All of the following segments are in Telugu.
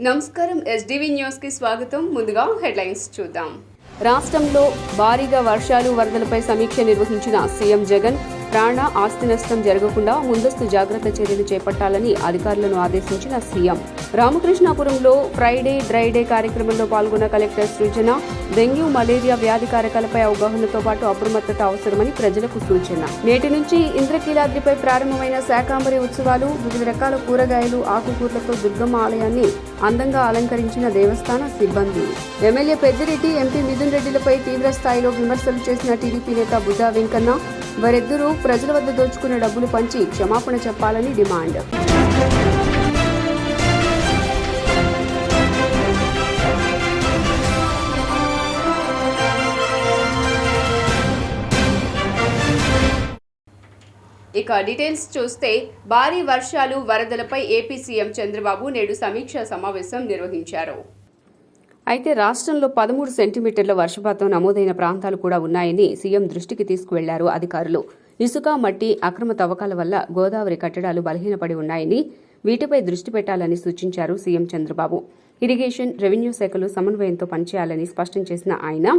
నమస్కారం ఎస్డీవీ న్యూస్ కి స్వాగతం. ముందుగా హెడ్లైన్స్ చూద్దాం. రాష్ట్రంలో భారీగా వర్షాలు వరదలపై సమీక్ష నిర్వహించిన సీఎం జగన్ ప్రాణ ఆస్తి నష్టం జరగకుండా ముందస్తు జాగ్రత్త చర్యలు చేపట్టాలని అధికారులను ఆదేశించిన సీఎం. రామకృష్ణాపురంలో ఫ్రైడే డ్రై డే కార్యక్రమంలో పాల్గొన్న కలెక్టర్ సృజన డెంగ్యూ మలేరియా వ్యాధి కారకాలపై అవగాహనతో పాటు అప్రమత్తత అవసరమని ప్రజలకు సూచన. నేటి నుంచి ఇంద్రకీలాద్రిపై ప్రారంభమైన శాకాంబరి ఉత్సవాలు. వివిధ రకాల కూరగాయలు ఆకుకూరలతో దుర్గమ్మ ఆలయాన్ని అందంగా అలంకరించిన దేవస్థాన సిబ్బంది. ఎమ్మెల్యే పెద్దిరెడ్డి, ఎంపీ మిథున్ రెడ్డిలపై తీవ్ర స్థాయిలో విమర్శలు చేసిన టీడీపీ నేత బుద్ధా వెంకన్న వారిద్దరూ ప్రజల వద్ద దోచుకున్న డబ్బులు పంచి క్షమాపణ చెప్పాలని డిమాండ్. ఇక డీటెయిల్స్ చూస్తే భారీ వర్షాలు వరదలపై ఏపీ సీఎం చంద్రబాబు నేడు సమీక్షా సమావేశం నిర్వహించారు. అయితే రాష్ట్రంలో 13 సెంటీమీటర్ల వర్షపాతం నమోదైన ప్రాంతాలు కూడా ఉన్నాయని సీఎం దృష్టికి తీసుకువెళ్లారు అధికారులు. ఇసుక, మట్టి అక్రమ తవ్వకాల వల్ల గోదావరి కట్టడాలు బలహీనపడి ఉన్నాయని, వీటిపై దృష్టి పెట్టాలని సూచించారు సీఎం చంద్రబాబు. ఇరిగేషన్, రెవెన్యూ శాఖలు సమన్వయంతో పనిచేయాలని స్పష్టం చేసిన ఆయన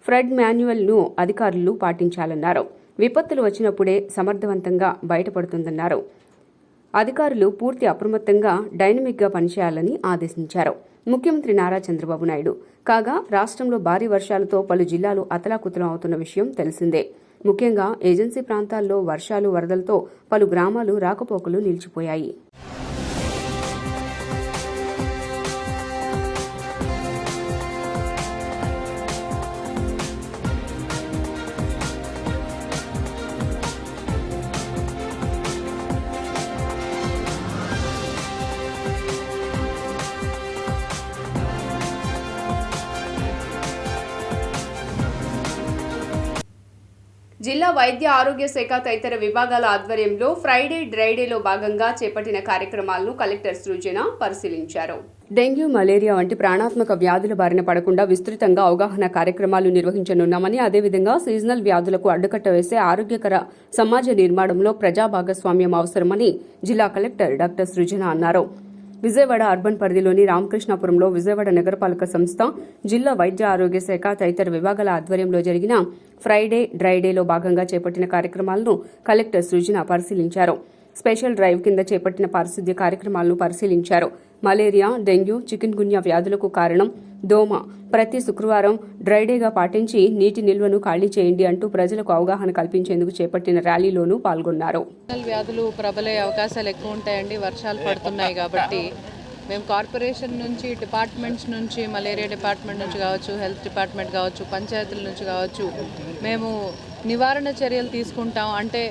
ఫ్లడ్ మాన్యువల్ను అధికారులు పాటించాలన్నారు. విపత్తులు వచ్చినప్పుడే సమర్థవంతంగా బయటపడుతుందన్నారు. అధికారులు పూర్తి అప్రమత్తంగా డైనమిక్గా పనిచేయాలని ఆదేశించారు. ముఖ్యమంత్రి నారా చంద్రబాబు నాయుడు కాగా రాష్ట్రంలో భారీ వర్షాలతో పలు జిల్లాలు అతలాకుతలం అవుతున్న విషయం తెలిసిందే. ముఖ్యంగా ఏజెన్సీ ప్రాంతాల్లో వర్షాలు వరదలతో పలు గ్రామాలు రాకపోకలు నిలిచిపోయాయి. జిల్లా వైద్య ఆరోగ్య శాఖ తదితర విభాగాల ఆధ్వర్యంలో ఫ్రైడే డ్రై డేలో భాగంగా చేపట్టిన కార్యక్రమాలను కలెక్టర్ సృజన పరిశీలించారు. డెంగ్యూ, మలేరియా వంటి ప్రాణాత్మక వ్యాధుల బారిన పడకుండా విస్తృతంగా అవగాహన కార్యక్రమాలు నిర్వహించనున్నామని, అదేవిధంగా సీజనల్ వ్యాధులకు అడ్డుకట్ట వేసే ఆరోగ్యకర సమాజ నిర్మాణంలో ప్రజా భాగస్వామ్యం అవసరమని జిల్లా కలెక్టర్ డాక్టర్ సృజన అన్నారు. విజయవాడ అర్బన్ పరిధిలోని రామకృష్ణాపురంలో విజయవాడ నగరపాలక సంస్థ, జిల్లా వైద్య ఆరోగ్య శాఖ తదితర విభాగాల ఆధ్వర్యంలో జరిగిన ఫ్రైడే డ్రై డేలో భాగంగా చేపట్టిన కార్యక్రమాలను కలెక్టర్ సృజన పరిశీలించారు. స్పెషల్ డ్రైవ్ కింద చేపట్టిన పారిశుద్ధ్య కార్యక్రమాలను పరిశీలించారు. మలేరియా, డెంగ్యూ, చికెన్ గున్యా వ్యాధులకు కారణం దోమ. ప్రతి శుక్రవారం డ్రైడేగా పాటించి నీటి నిల్వను ఖాళీ చేయండి అంటూ ప్రజలకు అవగాహన కల్పించేందుకు చేపట్టిన ర్యాలీలోనూ పాల్గొన్నారు. వ్యాధులు ప్రబలే అవకాశాలు ఎక్కువ ఉంటాయండి. వర్షాలు పడుతున్నాయి కాబట్టి మేము కార్పొరేషన్ నుంచి, డిపార్ట్మెంట్స్ నుంచి, మలేరియా డిపార్ట్మెంట్ నుంచి కావచ్చు, హెల్త్ డిపార్ట్మెంట్ కావచ్చు, పంచాయతీల నుంచి కావచ్చు, మేము నివారణ చర్యలు తీసుకుంటాం. అంటే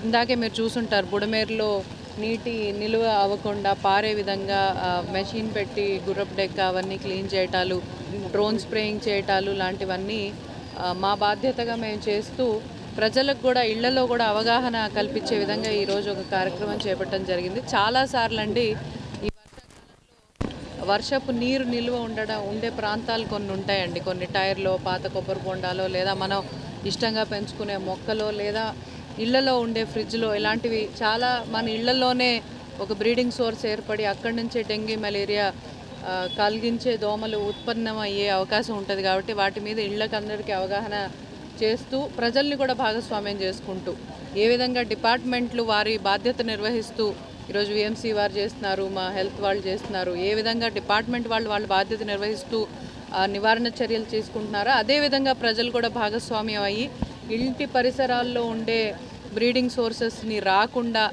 ఇందాకే మీరు చూసుంటారు, బుడమేరులో నీటి నిలువ అవ్వకుండా పారే విధంగా మెషిన్ పెట్టి గుర్రపు డెక్క అవన్నీ క్లీన్ చేయటాలు, డ్రోన్ స్ప్రేయింగ్ చేయటాలు లాంటివన్నీ మా బాధ్యతగా మేము చేస్తూ ప్రజలకు కూడా ఇళ్లలో కూడా అవగాహన కల్పించే విధంగా ఈరోజు ఒక కార్యక్రమం చేపట్టడం జరిగింది. చాలాసార్లు అండి ఈ వర్షాకాలంలో వర్షపు నీరు నిల్వ ఉండే ప్రాంతాలు కొన్ని ఉంటాయండి. కొన్ని టైర్లో, పాత కొబ్బరి బొండాలో, లేదా మనం ఇష్టంగా పెంచుకునే మొక్కలో, లేదా ఇళ్లలో ఉండే ఫ్రిడ్జ్లో, ఇలాంటివి చాలా మన ఇళ్లలోనే ఒక బ్రీడింగ్ సోర్స్ ఏర్పడి అక్కడి నుంచే డెంగ్యూ, మలేరియా కలిగించే దోమలు ఉత్పన్నమయ్యే అవకాశం ఉంటుంది. కాబట్టి వాటి మీద ఇళ్లకు అందరికీ అవగాహన చేస్తూ ప్రజల్ని కూడా భాగస్వామ్యం చేసుకుంటూ ఏ విధంగా డిపార్ట్మెంట్లు వారి బాధ్యత నిర్వహిస్తూ ఈరోజు విఎంసీ వారు చేస్తున్నారు, మా హెల్త్ వాళ్ళు చేస్తున్నారు, ఏ విధంగా డిపార్ట్మెంట్ వాళ్ళ బాధ్యత నిర్వహిస్తూ నివారణ చర్యలు తీసుకుంటున్నారో అదేవిధంగా ప్రజలు కూడా భాగస్వామ్యం అయ్యి ఇంటి పరిసరాల్లో ఉండే బ్రీడింగ్ సోర్సెస్ని రాకుండా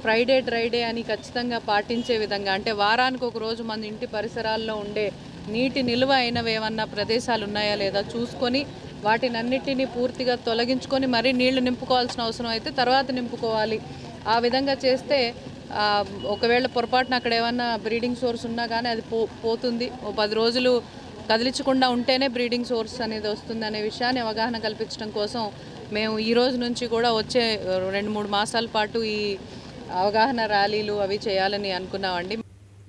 ఫ్రైడే డ్రై డే అని ఖచ్చితంగా పాటించే విధంగా, అంటే వారానికి ఒక రోజు మన ఇంటి పరిసరాల్లో ఉండే నీటి నిల్వ అయినవి ఏమన్నా ప్రదేశాలు ఉన్నాయా లేదా చూసుకొని వాటినన్నిటినీ పూర్తిగా తొలగించుకొని మరీ నీళ్లు నింపుకోవాల్సిన అవసరం అయితే తర్వాత నింపుకోవాలి. ఆ విధంగా చేస్తే ఒకవేళ పొరపాటున అక్కడ ఏమన్నా బ్రీడింగ్ సోర్స్ ఉన్నా కానీ అది పోతుంది. ఓ 10 రోజులు కదిలించకుండా ఉంటేనే బ్రీడింగ్ సోర్స్ అనేది వస్తుంది అనే విషయాన్ని అవగాహన కల్పించడం కోసం మేము ఈ రోజు నుంచి కూడా వచ్చే 2-3 మాసాల పాటు ఈ అవగాహన ర్యాలీలు అవి చేయాలని అనుకున్నామండి.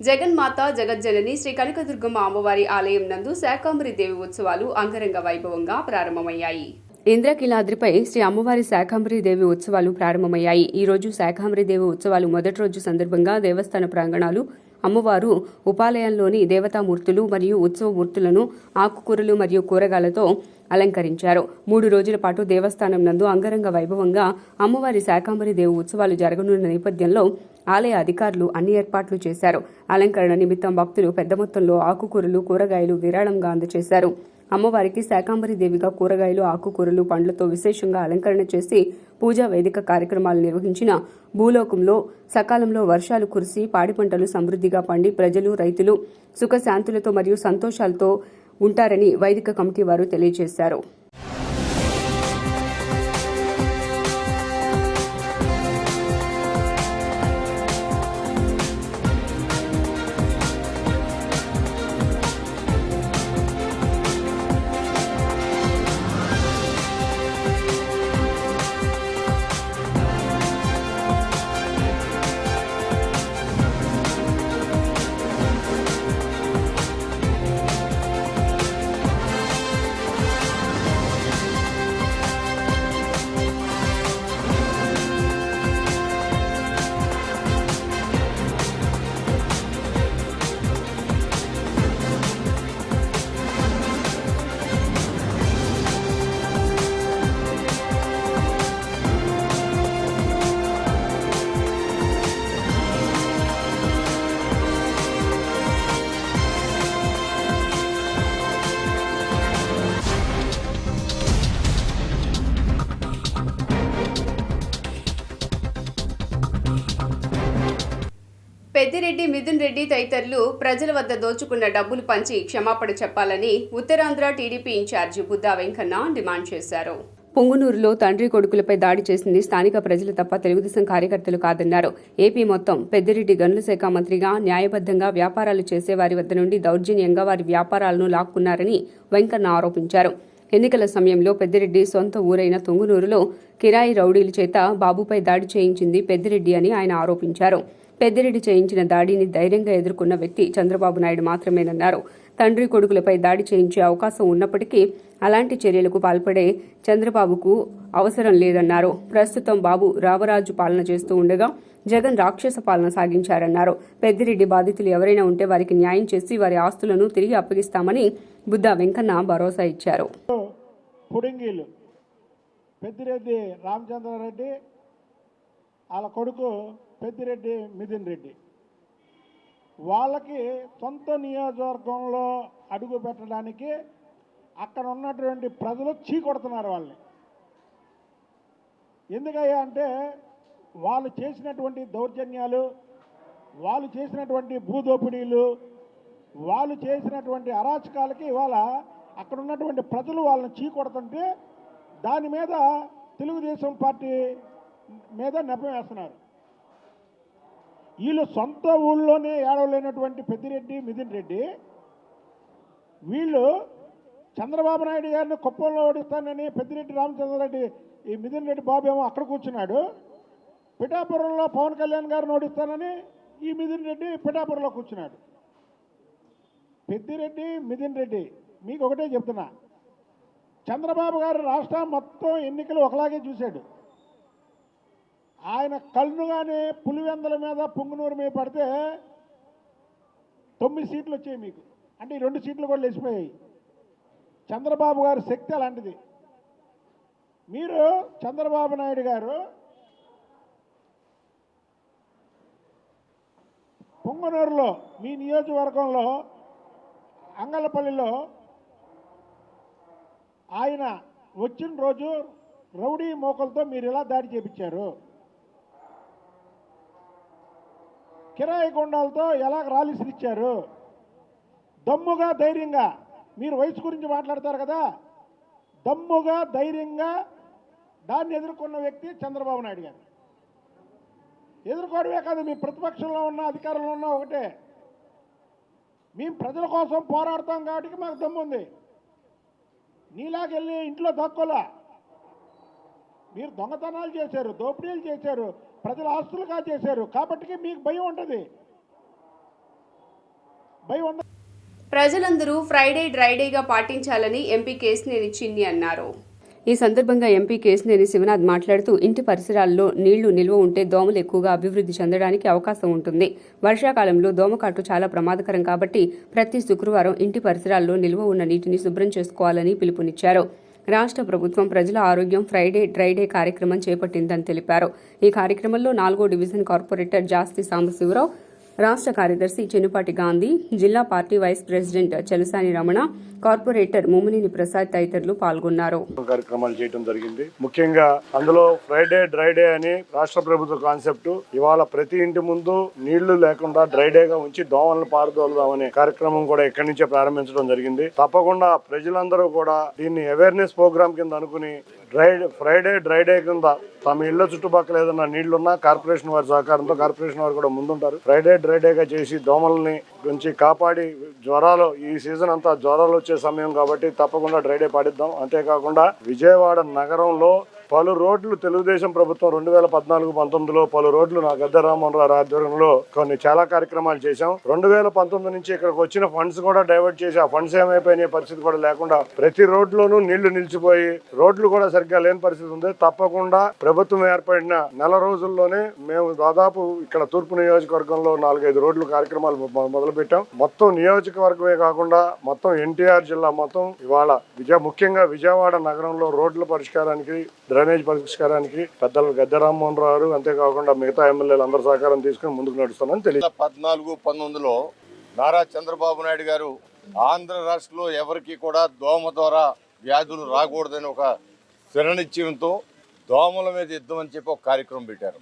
జగన్మాత జగజ్జనని శ్రీ కనకదుర్గమ్మ అమ్మవారి ఆలయం నందు శాకాంబరి దేవి ఉత్సవాలు అంగరంగ వైభవంగా ప్రారంభమయ్యాయి. ఇంద్రకీలాద్రిపై శ్రీ అమ్మవారి శాకాంబరీదేవి ఉత్సవాలు ప్రారంభమయ్యాయి. ఈ రోజు శాకాంబరీదేవి ఉత్సవాలు మొదటి రోజు సందర్భంగా దేవస్థాన ప్రాంగణాలు అమ్మవారు ఉపాలయంలోని దేవతామూర్తులు మరియు ఉత్సవమూర్తులను ఆకుకూరలు మరియు కూరగాయలతో అలంకరించారు. 3 రోజుల పాటు దేవస్థానం నందు అంగరంగ వైభవంగా అమ్మవారి శాకంబరి దేవి ఉత్సవాలు జరగనున్న నేపథ్యంలో ఆలయ అధికారులు అన్ని ఏర్పాట్లు చేశారు. అలంకరణ నిమిత్తం భక్తులు పెద్ద మొత్తంలో ఆకుకూరలు, కూరగాయలు విరాళంగా అందజేశారు. అమ్మవారికి శాకంబరి దేవిగా కూరగాయలు, ఆకుకూరలు, పండ్లతో విశేషంగా అలంకరణ చేసి పూజా వేదిక కార్యక్రమాలు నిర్వహించిన భూలోకంలో సకాలంలో వర్షాలు కురిసి పాడి పంటలు సమృద్ధిగా పండి ప్రజలు, రైతులు సుఖశాంతులతో మరియు సంతోషాలతో ఉంటారని వైదిక కమిటీ వారు తెలియజేశారు. పెద్దిరెడ్డి, మిథున్ రెడ్డి తదితరులు ప్రజల వద్ద దోచుకున్న డబ్బులు పంచి క్షమాపణ చెప్పాలని Uttarandhra TDP incharge Budda Venkanna demand చేశారు. పొంగునూరులో తండ్రి కొడుకులపై దాడి చేసింది స్థానిక ప్రజలు తప్ప తెలుగుదేశం కార్యకర్తలు కాదన్నారు. ఏపీ మొత్తం పెద్దిరెడ్డి గనుల శాఖ మంత్రిగా న్యాయబద్ధంగా వ్యాపారాలు చేసేవారి వద్ద నుండి దౌర్జన్యంగా వారి వ్యాపారాలను లాక్కున్నారని వెంకన్న ఆరోపించారు. ఎన్నికల సమయంలో పెద్దిరెడ్డి సొంత ఊరైన తుంగునూరులో కిరాయి రౌడీల చేత బాబుపై దాడి చేయించింది పెద్దిరెడ్డి అని ఆయన ఆరోపించారు. పెద్దిరెడ్డి చేయించిన దాడిని ధైర్యంగా ఎదుర్కొన్న వ్యక్తి చంద్రబాబు నాయుడు మాత్రమేనన్నారు. తండ్రి కొడుకులపై దాడి చేయించే అవకాశం ఉన్నప్పటికీ అలాంటి చర్యలకు పాల్పడే చంద్రబాబుకు అవసరం లేదన్నారు. ప్రస్తుతం బాబు రామరాజు పాలన చేస్తూ ఉండగా జగన్ రాక్షస పాలన సాగించారన్నారు. పెద్దిరెడ్డి బాధితులు ఎవరైనా ఉంటే వారికి న్యాయం చేసి వారి ఆస్తులను తిరిగి అప్పగిస్తామని బుద్దా వెంకన్న భరోసా ఇచ్చారు. పెద్దిరెడ్డి రామచంద్రారెడ్డి వాళ్ళ కొడుకు పెద్దిరెడ్డి మిథున్ రెడ్డి వాళ్ళకి సొంత నియోజకవర్గంలో అడుగు పెట్టడానికి అక్కడ ఉన్నటువంటి ప్రజలు చీకొడుతున్నారు వాళ్ళని. ఎందుకయ్యా అంటే వాళ్ళు చేసినటువంటి దౌర్జన్యాలు, వాళ్ళు చేసినటువంటి భూదోపిడీలు, వాళ్ళు చేసినటువంటి అరాచకాలకి ఇవాళ అక్కడ ఉన్నటువంటి ప్రజలు వాళ్ళని చీకొడుతుంటే దాని మీద తెలుగుదేశం పార్టీ మీద నెపం వేస్తున్నారు. వీళ్ళు సొంత ఊళ్ళోనే ఏడవలేనటువంటి పెద్దిరెడ్డి, మిథున్ రెడ్డి వీళ్ళు చంద్రబాబు నాయుడు గారిని కుప్పంలో ఓడిస్తానని పెద్దిరెడ్డి రామచంద్రారెడ్డి ఈ మిథున్ రెడ్డి బాబు ఏమో అక్కడ కూర్చున్నాడు. పిఠాపురంలో పవన్ కళ్యాణ్ గారిని ఓడిస్తానని ఈ మిథున్ రెడ్డి పిఠాపురంలో కూర్చున్నాడు. పెద్దిరెడ్డి, మిథున్ రెడ్డి మీకు ఒకటే చెప్తున్నా, చంద్రబాబు గారు రాష్ట్రం మొత్తం ఎన్నికలు ఒకలాగే చూశాడు. ఆయన కళ్ళుగానే పులివెందల మీద పొంగునూరు మీద పడితే 9 సీట్లు వచ్చాయి మీకు. అంటే ఈ 2 సీట్లు కూడా లేచిపోయాయి. చంద్రబాబు గారి శక్తి అలాంటిది. మీరు చంద్రబాబు నాయుడు గారు పొంగునూరులో మీ నియోజకవర్గంలో అంగళ్ళపల్లిలో ఆయన వచ్చిన రోజు రౌడీ మోకలతో మీరు ఇలా దాడి చేపించారు, కిరాయి గుండాలతో ఎలా రాలిసిరిచ్చారు, దమ్ముగా ధైర్యంగా మీరు వయసు గురించి మాట్లాడతారు కదా, దమ్ముగా ధైర్యంగా దాన్ని ఎదుర్కొన్న వ్యక్తి చంద్రబాబు నాయుడు గారు. ఎదుర్కోవడమే కాదు, మీ ప్రతిపక్షంలో ఉన్న అధికారంలో ఉన్న ఒకటే. మేము ప్రజల కోసం పోరాడతాం కాబట్టి మాకు దమ్ము ఉంది. నీలాగెళ్ళి ఇంట్లో దక్కోలా. మీరు దొంగతనాలు చేశారు, దోపిడీలు చేశారు, ప్రజల ఆస్తులుగా చేశారు. కాబట్టి మీకు భయం ఉంటుంది. ప్రజలందరూ ఫ్రైడే డ్రైడేగా పాటించాలని ఎంపీ కేశినేని చిన్ని అన్నారు. ఈ సందర్భంగా ఎంపీ కేశినేని శివనాథ్ మాట్లాడుతూ ఇంటి పరిసరాల్లో నీళ్లు నిల్వ ఉంటే దోమలు ఎక్కువగా అభివృద్ధి చెందడానికి అవకాశం ఉంటుంది. వర్షాకాలంలో దోమకాటు చాలా ప్రమాదకరం కాబట్టి ప్రతి శుక్రవారం ఇంటి పరిసరాల్లో నిల్వ ఉన్న నీటిని శుభ్రం చేసుకోవాలని పిలుపునిచ్చారు. రాష్ట్ర ప్రభుత్వం ప్రజల ఆరోగ్యం ఫ్రైడే డ్రైడే కార్యక్రమం చేపట్టిందని తెలిపారు. ఈ కార్యక్రమంలో 4వ డివిజన్ కార్పొరేటర్ జాస్తి సాంబశివరావు, రాష్ట్ర కార్యదర్శి చెన్నుపాటి గాంధీ, జిల్లా party vice president Chelasani Ramana, corporator Mummineni Prasad తదితరులు పాల్గొన్నారు. కార్యక్రమాలు చేయడం జరిగింది. ముఖ్యంగా అందులో ఫ్రైడే డ్రైడే అని రాష్ట్ర ప్రభుత్వ కాన్సెప్ట్. ఇవాళ ప్రతి ఇంటి ముందు నీళ్లు లేకుండా డ్రైడేగా ఉంచి దోమలను పారదోలుదామనే కార్యక్రమం కూడా ఇక్కడి నుంచే ప్రారంభించడం జరిగింది. తప్పకుండా ప్రజలందరూ కూడా దీన్ని అవేర్నెస్ ప్రోగ్రామ్ కింద అనుకుని ఫ్రైడే డ్రైడే కింద తమ ఇళ్ల చుట్టుపక్కల ఏదైనా నీళ్లున్నా కార్పొరేషన్ వారి సహకారంతో కార్పొరేషన్ వారు కూడా ముందుంటారు. ఫ్రైడే డ్రైడేగా చేసి దోమల్ని గురించి కాపాడి జ్వరాలు ఈ సీజన్ అంతా జ్వరాలు వచ్చే సమయం కాబట్టి తప్పకుండా డ్రైడే పాటిద్దాం. అంతేకాకుండా విజయవాడ నగరంలో పలు రోడ్లు తెలుగుదేశం ప్రభుత్వం 2014-19లో పలు రోడ్లు నా గద్దె రామ్మోహన్ రావు ఆధ్వర్యంలో చాలా కార్యక్రమాలు చేశాం. 2019 నుంచి ఇక్కడికి వచ్చిన ఫండ్స్ కూడా డైవర్ట్ చేసి ఆ ఫండ్స్ ఏమైపోయిన పరిస్థితి కూడా లేకుండా ప్రతి రోడ్లోనూ నీళ్లు నిలిచిపోయి రోడ్లు కూడా సరిగ్గా లేని పరిస్థితి ఉంది. తప్పకుండా ప్రభుత్వం ఏర్పడిన నెల రోజుల్లోనే మేము దాదాపు ఇక్కడ తూర్పు నియోజకవర్గంలో 4-5 రోడ్లు కార్యక్రమాలు మొదలుపెట్టాం. మొత్తం నియోజకవర్గమే కాకుండా మొత్తం ఎన్టీఆర్ జిల్లా మొత్తం ఇవాళ ముఖ్యంగా విజయవాడ నగరంలో రోడ్ల పరిష్కారానికి డ్రైనేజ్ పరిష్కారానికి పెద్దలు గద్దె రామ్మోహన్ రావు, అంతేకాకుండా మిగతా ఎమ్మెల్యేలు అందరూ సహకారం తీసుకుని ముందుకు నడుస్తామని తెలియదు. 2014-19లో నారా చంద్రబాబు నాయుడు గారు ఆంధ్ర రాష్ట్రంలో ఎవరికి కూడా దోమ ద్వారా వ్యాధులు రాకూడదని ఒక శరణిశ్చయంతో దోమల మీద యుద్ధం అని చెప్పి ఒక కార్యక్రమం పెట్టారు.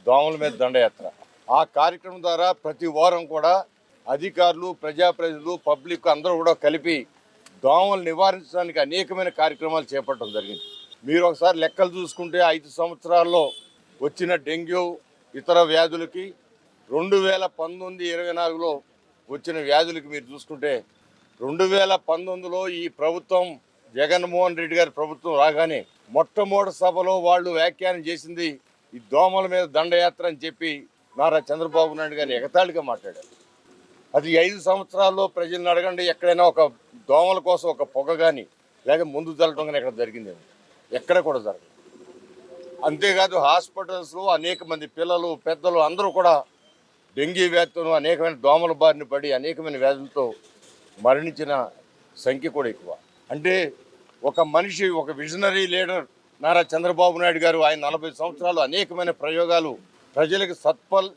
దోమల మీద దండయాత్ర. ఆ కార్యక్రమం ద్వారా ప్రతి వారం కూడా అధికారులు, ప్రజాప్రతినిధులు, పబ్లిక్ అందరూ కూడా కలిపి దోమలు నివారించడానికి అనేకమైన కార్యక్రమాలు చేపట్టడం జరిగింది. మీరు ఒకసారి లెక్కలు చూసుకుంటే 5 సంవత్సరాల్లో వచ్చిన డెంగ్యూ ఇతర వ్యాధులకి 2019-24లో వచ్చిన వ్యాధులకి మీరు చూసుకుంటే 2019లో ఈ ప్రభుత్వం జగన్మోహన్ రెడ్డి గారి ప్రభుత్వం రాగానే మొట్టమొదటి సభలో వాళ్ళు వ్యాఖ్యానం చేసింది ఈ దోమల మీద దండయాత్ర అని చెప్పి నారా చంద్రబాబు నాయుడు గారిని ఎగతాళిగా మాట్లాడారు. అది 5 సంవత్సరాల్లో ప్రజలను అడగండి, ఎక్కడైనా ఒక దోమల కోసం ఒక పొగ కానీ లేక ముందు జరగడం కానీ ఎక్కడ జరిగిందేమో, ఎక్కడ కూడా జరగదు. అంతేకాదు హాస్పిటల్స్లో అనేక మంది పిల్లలు, పెద్దలు అందరూ కూడా డెంగీ వ్యాధితో అనేకమైన దోమల బారిన పడి అనేకమైన వ్యాధులతో మరణించిన సంఖ్య కూడా ఎక్కువ. అంటే ఒక మనిషి, ఒక విజనరీ లీడర్ నారా చంద్రబాబు నాయుడు గారు ఆయన 40 సంవత్సరాలు అనేకమైన ప్రయోగాలు ప్రజలకు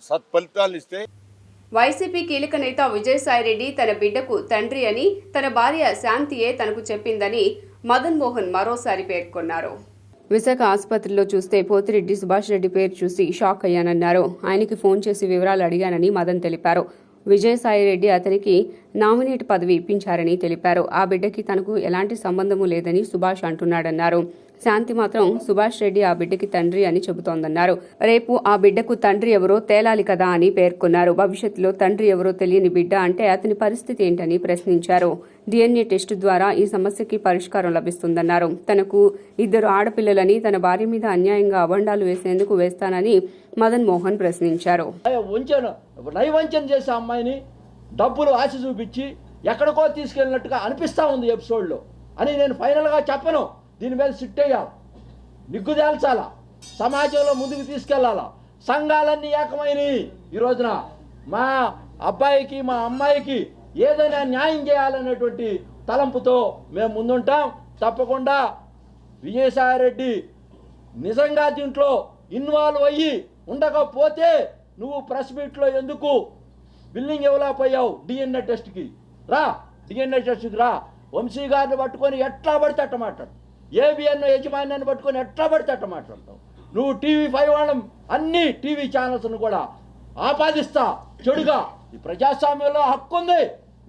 సత్ఫలితాలు ఇస్తే వైసీపీ కీలక నేత విజయసాయిరెడ్డి తన బిడ్డకు తండ్రి అని, తన భార్య శాంతియే తనకు చెప్పిందని మదన్ మోహన్ మరోసారి పేర్కొన్నారు. విశాఖ ఆసుపత్రిలో చూస్తే పోతిరెడ్డి సుభాష్ రెడ్డి పేరు చూసి షాక్ అయ్యానన్నారు. ఆయనకి ఫోన్ చేసి వివరాలు అడిగానని మదన్ తెలిపారు. విజయసాయిరెడ్డి అతనికి నామినేట్ పదవి ఇప్పించారని తెలిపారు. ఆ బిడ్డకి తనకు ఎలాంటి సంబంధము లేదని సుభాష్ అంటున్నాడన్నారు. శాంతి మాత్రం సుభాష్ రెడ్డి ఆ బిడ్డకి తండ్రి అని చెబుతోందన్నారు. రేపు ఆ బిడ్డకు తండ్రి ఎవరో తేలాలి కదా అని పేర్కొన్నారు. భవిష్యత్తులో తండ్రి ఎవరో తెలియని బిడ్డ అంటే అతని పరిస్థితి ఏంటని ప్రశ్నించారు. DNA టెస్టు ద్వారా ఈ సమస్యకి పరిష్కారం లభిస్తుందన్నారు. తనకు 2 ఆడపిల్లలని, తన భార్య మీద అన్యాయంగా అబండాలు వేసేందుకు వేస్తానని మదన్ మోహన్ ప్రశ్నించారు. నైవంచన చేసే అమ్మాయిని డబ్బులు ఆశ చూపించి ఎక్కడికో తీసుకెళ్ళినట్టుగా అనిపిస్తా ఉంది ఎపిసోడ్లో అని నేను ఫైనల్గా చెప్పను. దీని మీద సిట్టేయాలి, నిగ్గు తేల్చాలా, సమాజంలో ముందుకు తీసుకెళ్లాలా. సంఘాలన్నీ ఏకమైనవి. ఈ రోజున మా అబ్బాయికి, మా అమ్మాయికి ఏదైనా న్యాయం చేయాలనేటువంటి తలంపుతో మేము ముందుంటాం. తప్పకుండా విజయసాయిరెడ్డి నిజంగా దీంట్లో ఇన్వాల్వ్ అయ్యి ఉండకపోతే నువ్వు ప్రెస్ మీట్లో ఎందుకు బిల్లింగ్ ఇవ్వలేకపోయావు? DNA టెస్ట్కి రా, DNA టెస్ట్కి రా. వంశీ గారిని పట్టుకొని ఎట్లా పడితే అట్ట మాట్లాడు, ABN యజమాన్యాన్ని పట్టుకొని ఎట్లా పడితే అట్ట మాట్లాడతావు. నువ్వు TV5 వాళ్ళం అన్ని టీవీ ఛానల్స్ను కూడా ఆపాదిస్తా చెడుగా. ఈ ప్రజాస్వామ్యంలో హక్కు ఉంది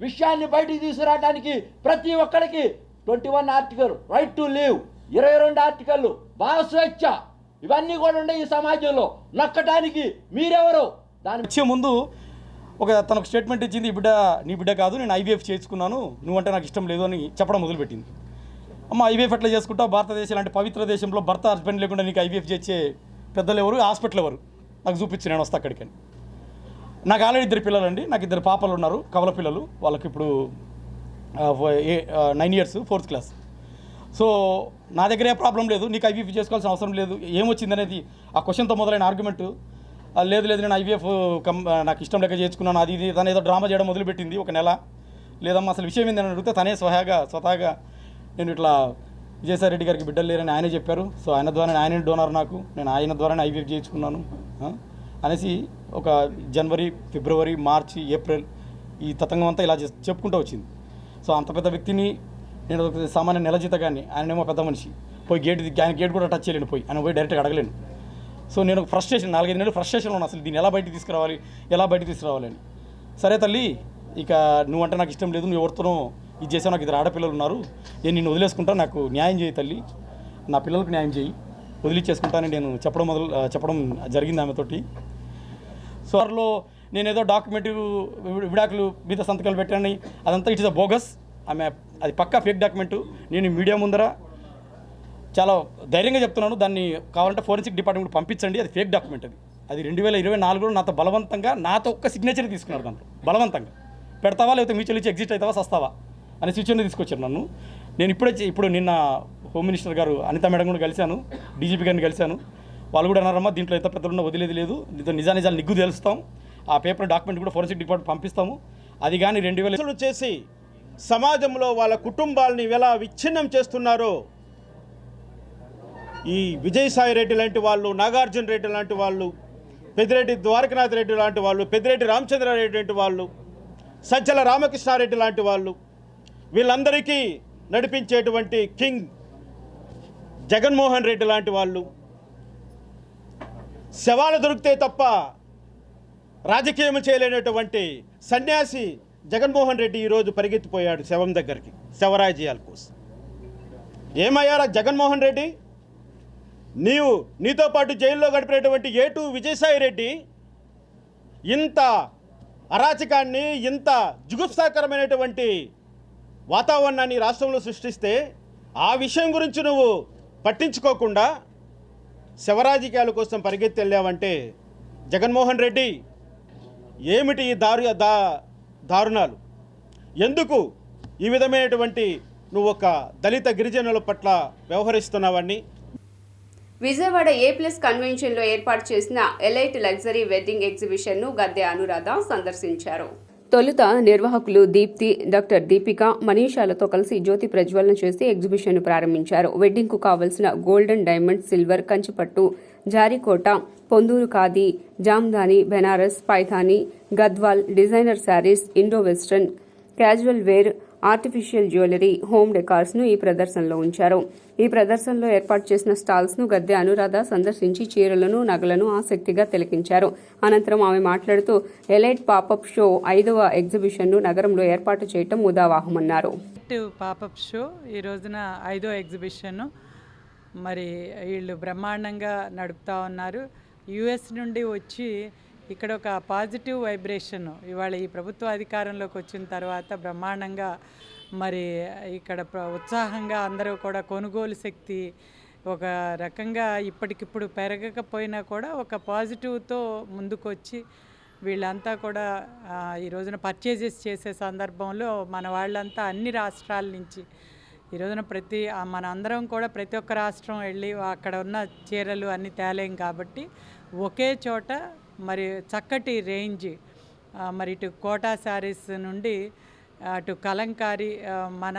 విషయాన్ని బయటికి తీసుకురావడానికి. ప్రతి ఒక్కరికి 21 article right to leave, 22 article భావ స్వేచ్ఛ, ఇవన్నీ కూడా ఉండే ఈ సమాజంలో. నక్కటానికి మీరెవరు? దాని వచ్చే ముందు తనకు స్టేట్మెంట్ ఇచ్చింది, ఈ బిడ్డ నీ బిడ్డ కాదు, నేను IVF చేసుకున్నాను, నువ్వంటే నాకు ఇష్టం లేదు అని చెప్పడం మొదలుపెట్టింది. అమ్మ IVF ఎట్లా చేసుకుంటావు? భారతదేశం లాంటి పవిత్ర దేశంలో భర్త హస్బెండ్ లేకుండా నీకు IVF చేసే పెద్దలు ఎవరు, హాస్పిటల్ ఎవరు నాకు చూపించి నేను వస్తా అక్కడికని. నాకు ఆల్రెడీ 2 పిల్లలండి. నాకు 2 పాపలు ఉన్నారు, కవల పిల్లలు. వాళ్ళకి ఇప్పుడు 9 years, 4th class. సో నా దగ్గర ఏ ప్రాబ్లం లేదు, నీకు ఐవీఎఫ్ చేసుకోవాల్సిన అవసరం లేదు, ఏమొచ్చింది అనేది ఆ క్వశ్చన్తో మొదలైన ఆర్గ్యుమెంట్. లేదు నేను ఐవీఎఫ్ నాకు ఇష్టం లేక చేసుకున్నాను, అది ఇది తను ఏదో డ్రామా చేయడం మొదలుపెట్టింది ఒక నెల. లేదమ్మా అసలు విషయం ఏందని అడిగితే తనే స్వతహాగా నేను ఇట్లా విజయసాయి రెడ్డి గారికి బిడ్డలు లేరని ఆయనే చెప్పారు. సో ఆయనే డోనర్ నాకు, నేను ఆయన ద్వారానే ఐవీఎఫ్ చేయించుకున్నాను అనేసి ఒక జనవరి, ఫిబ్రవరి, మార్చి, ఏప్రిల్ ఈ తతంగం అంతా ఇలా చెప్పుకుంటూ వచ్చింది. సో అంత పెద్ద వ్యక్తిని నేను ఒక సామాన్య నెల జీతగాన్ని, ఆయనేమో పెద్ద మనిషి, పోయి ఆయన గేట్ కూడా టచ్ చేయలేను, ఆయన పోయి డైరెక్ట్గా అడగలేను. సో నేను ఫ్రస్ట్రేషన్ 4-5 నెలలు ఫ్రస్ట్రేషన్లో ఉన్నాను, అసలు దీన్ని ఎలా బయటికి తీసుకురావాలి అని. సరే తల్లి, ఇక నువ్వంటే నాకు ఇష్టం లేదు, నువ్వు ఎవరితోనో ఇది చేసావు, నాకు 2 ఆడపిల్లలు ఉన్నారు, నేను నిన్ను వదిలేసుకుంటా, నాకు న్యాయం చేయి తల్లి, నా పిల్లలకు న్యాయం చేయి, వదిలిచ్చేసుకుంటానని నేను చెప్పడం జరిగింది ఆమెతోటి. సో వారిలో నేను ఏదో డాక్యుమెంట్ విడాకులు మీద సంతకాలు పెట్టానని అదంతా ఇట్ ఇస్ అ బోగస్. ఆమె అది పక్కా ఫేక్ డాక్యుమెంటు. నేను మీడియా ముందర చాలా ధైర్యంగా చెప్తున్నాను, దాన్ని కావాలంటే ఫోరెన్సిక్ డిపార్ట్మెంట్ పంపించండి, అది ఫేక్ డాక్యుమెంట్. అది 2024లో నాతో బలవంతంగా ఒక్క సిగ్నేచర్ తీసుకున్నారు, దాంట్లో బలవంతంగా పెడతావా లేకపోతే మ్యూచువల్ ఇచ్చి ఎగ్జిట్ అవుతావా సస్తావా అనే సిచ్యువేషన్ తీసుకొచ్చారు నన్ను. నేను ఇప్పుడు నిన్న హోమ్ మినిస్టర్ గారు అనితా మేడం కూడా కలిశాను, డీజీపీ గారిని కలిశాను. వాళ్ళు కూడా అన్నారమ్మా దీంట్లో ఎంత పెద్దలున్నా వదిలేదు లేదు, దీంతో నిజాలు నిగ్గు తెలుస్తాం, ఆ పేపర్ డాక్యుమెంట్ కూడా ఫోరెన్సిక్ డిపార్ట్మెంట్ పంపిస్తాము. అది కానీ 2000 చేసి సమాజంలో వాళ్ళ కుటుంబాలని ఎలా విచ్ఛిన్నం చేస్తున్నారో ఈ విజయసాయి రెడ్డి లాంటి వాళ్ళు, నాగార్జున రెడ్డి లాంటి వాళ్ళు, పెద్దిరెడ్డి ద్వారకనాథ్ రెడ్డి లాంటి వాళ్ళు, పెద్దిరెడ్డి రామచంద్రారెడ్డి లాంటి వాళ్ళు, సజ్జల రామకృష్ణారెడ్డి లాంటి వాళ్ళు, వీళ్ళందరికీ నడిపించేటువంటి కింగ్ జగన్మోహన్ రెడ్డి లాంటి వాళ్ళు, శవాలు దొరికితే తప్ప రాజకీయం చేయలేనటువంటి సన్యాసి జగన్మోహన్ రెడ్డి ఈరోజు పరిగెత్తిపోయాడు శవం దగ్గరికి, శవరాజీయాల కోసం. ఏమయ్యారా జగన్మోహన్ రెడ్డి, నీతో పాటు జైల్లో గడిపినటువంటి A2 విజయసాయి రెడ్డి ఇంత అరాచకాన్ని, ఇంత జుగుప్సాకరమైనటువంటి వాతావరణాన్ని రాష్ట్రంలో సృష్టిస్తే ఆ విషయం గురించి నువ్వు పట్టించుకోకుండా శవరాజకీయాల కోసం పరిగెత్తి వెళ్ళావంటే జగన్మోహన్ రెడ్డి ఏమిటి ఈ దారుణాలు? ఎందుకు ఈ విధమైనటువంటి నువ్వు ఒక దళిత గిరిజనుల పట్ల వ్యవహరిస్తున్నావని. విజయవాడ A+ కన్వెన్షన్లో ఏర్పాటు చేసిన ఎలైట్ లగ్జరీ వెడ్డింగ్ ఎగ్జిబిషన్ను గద్దె అనురాధ సందర్శించారు. తొలుత నిర్వాహకులు దీప్తి, డాక్టర్ దీపిక, మనీషాలతో కలిసి జ్యోతి ప్రజ్వలన చేసి ఎగ్జిబిషన్ను ప్రారంభించారు. వెడ్డింగ్కు కావలసిన golden, diamond, silver, Kanchipattu, Jarikota, Ponduru khadi, Jamdani, Benaras, Paithani, Gadwal, designer sarees, Indo western, casual wear, artificial jewellery, home decors ను ఈ ప్రదర్శనలో ఉంచారు. ఈ ప్రదర్శనలో ఏర్పాటు చేసిన స్టాల్స్ ను గద్దె అనురాధ సందర్శించి చీరలను, నగలను ఆసక్తిగా తిలకించారు. అనంతరం ఆమె మాట్లాడుతూ ఎలైట్ పాపప్ షో 5వ ఎగ్జిబిషన్ ను నగరంలో ఏర్పాటు చేయడం ముదావాహమన్నారు. పాపప్ షో ఈ రోజున 5వ ఎగ్జిబిషన్ మరి వీళ్ళు బ్రహ్మాండంగా నడుపుతా ఉన్నారు. యుఎస్ నుండి వచ్చి ఇక్కడ ఒక పాజిటివ్ వైబ్రేషన్ ఇవాళ ఈ ప్రభుత్వ అధికారంలోకి వచ్చిన తర్వాత బ్రహ్మాండంగా మరి ఇక్కడ ఉత్సాహంగా అందరూ కూడా కొనుగోలు శక్తి ఒక రకంగా ఇప్పటికిప్పుడు పెరగకపోయినా కూడా ఒక పాజిటివ్తో ముందుకొచ్చి వీళ్ళంతా కూడా ఈ రోజున పర్చేజెస్ చేసే సందర్భంలో మన వాళ్ళంతా అన్ని రాష్ట్రాల నుంచి ఈ రోజున మన అందరం కూడా ప్రతి ఒక్క రాష్ట్రం వెళ్ళి అక్కడ ఉన్న చీరలు అన్నీ తేలేం కాబట్టి ఒకే చోట మరి చక్కటి రేంజ్ మరి ఇటు కోటా శారీస్ నుండి అటు కలంకారీ మన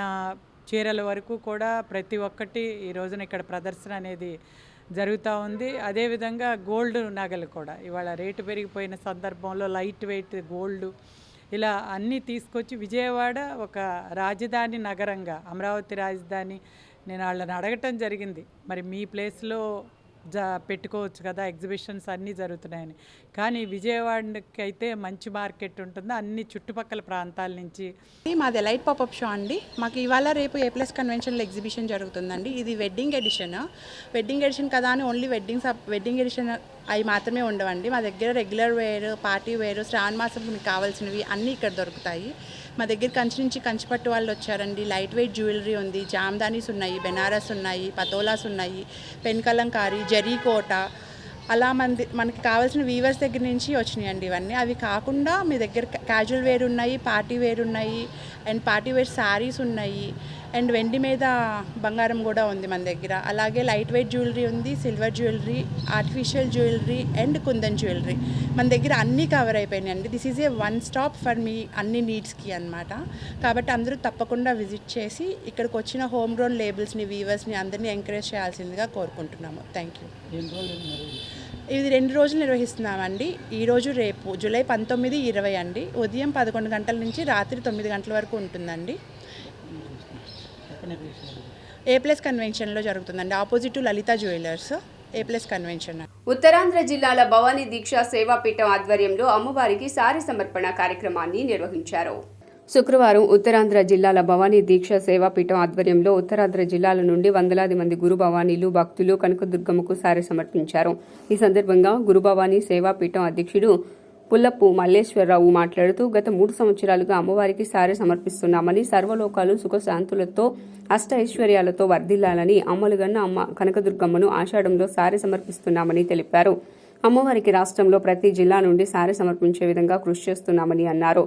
చీరల వరకు కూడా ప్రతి ఒక్కటి ఈ రోజున ఇక్కడ ప్రదర్శన అనేది జరుగుతూ ఉంది. అదేవిధంగా గోల్డ్ నగలు కూడా ఇవాళ రేటు పెరిగిపోయిన సందర్భంలో లైట్ వెయిట్ గోల్డ్ ఇలా అన్నీ తీసుకొచ్చి విజయవాడ ఒక రాజధాని నగరంగా, అమరావతి రాజధాని, నేను వాళ్ళని అడగటం జరిగింది మరి మీ ప్లేస్లో పెట్టుకోవచ్చు కదా ఎగ్జిబిషన్స్ అన్నీ జరుగుతున్నాయని. కానీ విజయవాడకి అయితే మంచి మార్కెట్ ఉంటుంది అన్ని చుట్టుపక్కల ప్రాంతాల నుంచి. మాది ఎలైట్ పాపప్ షో అండి. మాకు ఇవాళ రేపు A+ కన్వెన్షన్లో ఎగ్జిబిషన్ జరుగుతుందండి. ఇది వెడ్డింగ్ ఎడిషన్ కదా అని ఓన్లీ వెడ్డింగ్ ఎడిషన్ అవి మాత్రమే ఉండవండి. మా దగ్గర రెగ్యులర్ వేర్, పార్టీ వేర్, శ్రావణ మాసం మీకు కావాల్సినవి అన్నీ ఇక్కడ దొరుకుతాయి. మా దగ్గర కంచి నుంచి కంచిపట్టు వాళ్ళు వచ్చారండి. లైట్ వెయిట్ జ్యువెలరీ ఉంది, జామ్దానీస్ ఉన్నాయి, బెనారస్ ఉన్నాయి, పతోలాస్ ఉన్నాయి, పెన్ కలంకారీ, జరీకోట, అలా మనకి కావాల్సిన వీవర్స్ దగ్గర నుంచి వచ్చినాయండి ఇవన్నీ. అవి కాకుండా మీ దగ్గర క్యాజువల్ వేర్ ఉన్నాయి, పార్టీ వేర్ ఉన్నాయి, అండ్ పార్టీ వేర్ శారీస్ ఉన్నాయి, అండ్ వెండి మీద బంగారం కూడా ఉంది మన దగ్గర. అలాగే లైట్ వెయిట్ జ్యువెలరీ ఉంది, silver jewellery, artificial jewellery and kundan jewellery. మన దగ్గర అన్నీ కవర్ అయిపోయినాయండి. This is a one stop for me అన్ని నీడ్స్కి అనమాట. కాబట్టి అందరూ తప్పకుండా విజిట్ చేసి ఇక్కడికి వచ్చిన హోమ్ గ్రోన్ లేబుల్స్ని, వీవర్స్ని అందరినీ ఎంకరేజ్ చేయాల్సిందిగా కోరుకుంటున్నాము. Thank you. ఇది 2 రోజులు నిర్వహిస్తున్నామండి. ఈరోజు రేపు జూలై 19, 20 అండి. ఉదయం 11 గంటల నుంచి రాత్రి 9 గంటల వరకు ఉంటుందండి. A+ కన్వెన్షన్లో జరుగుతుందండి, opposite to Lalitha jewellers, A+ convention. Uttarandhra జిల్లాల భవానీ దీక్ష సేవాపీఠం ఆధ్వర్యంలో అమ్మవారికి సారీ సమర్పణ కార్యక్రమాన్ని నిర్వహించారు. శుక్రవారం ఉత్తరాంధ్ర జిల్లాల భవానీ దీక్ష సేవాపీఠం ఆధ్వర్యంలో ఉత్తరాంధ్ర జిల్లాల నుండి వందలాది మంది గురు భవానీలు భక్తులు కనకదుర్గమ్మకు సారీ సమర్పించారు. ఈ సందర్భంగా గురు భవానీ సేవాపీఠం అధ్యక్షుడు పుల్లప్పు మల్లేశ్వరరావు మాట్లాడుతూ గత 3 సంవత్సరాలుగా అమ్మవారికి సారీ సమర్పిస్తున్నామని, సర్వలోకాలు సుఖశాంతులతో అష్ట ఐశ్వర్యాలతో వర్ధిల్లాలని అమ్మలుగన్న అమ్మ కనకదుర్గమ్మను ఆషాఢంలో సారీ సమర్పిస్తున్నామని తెలిపారు. అమ్మవారికి రాష్ట్రంలో ప్రతి జిల్లా నుండి సారీ సమర్పించే విధంగా కృషి చేస్తున్నామని అన్నారు.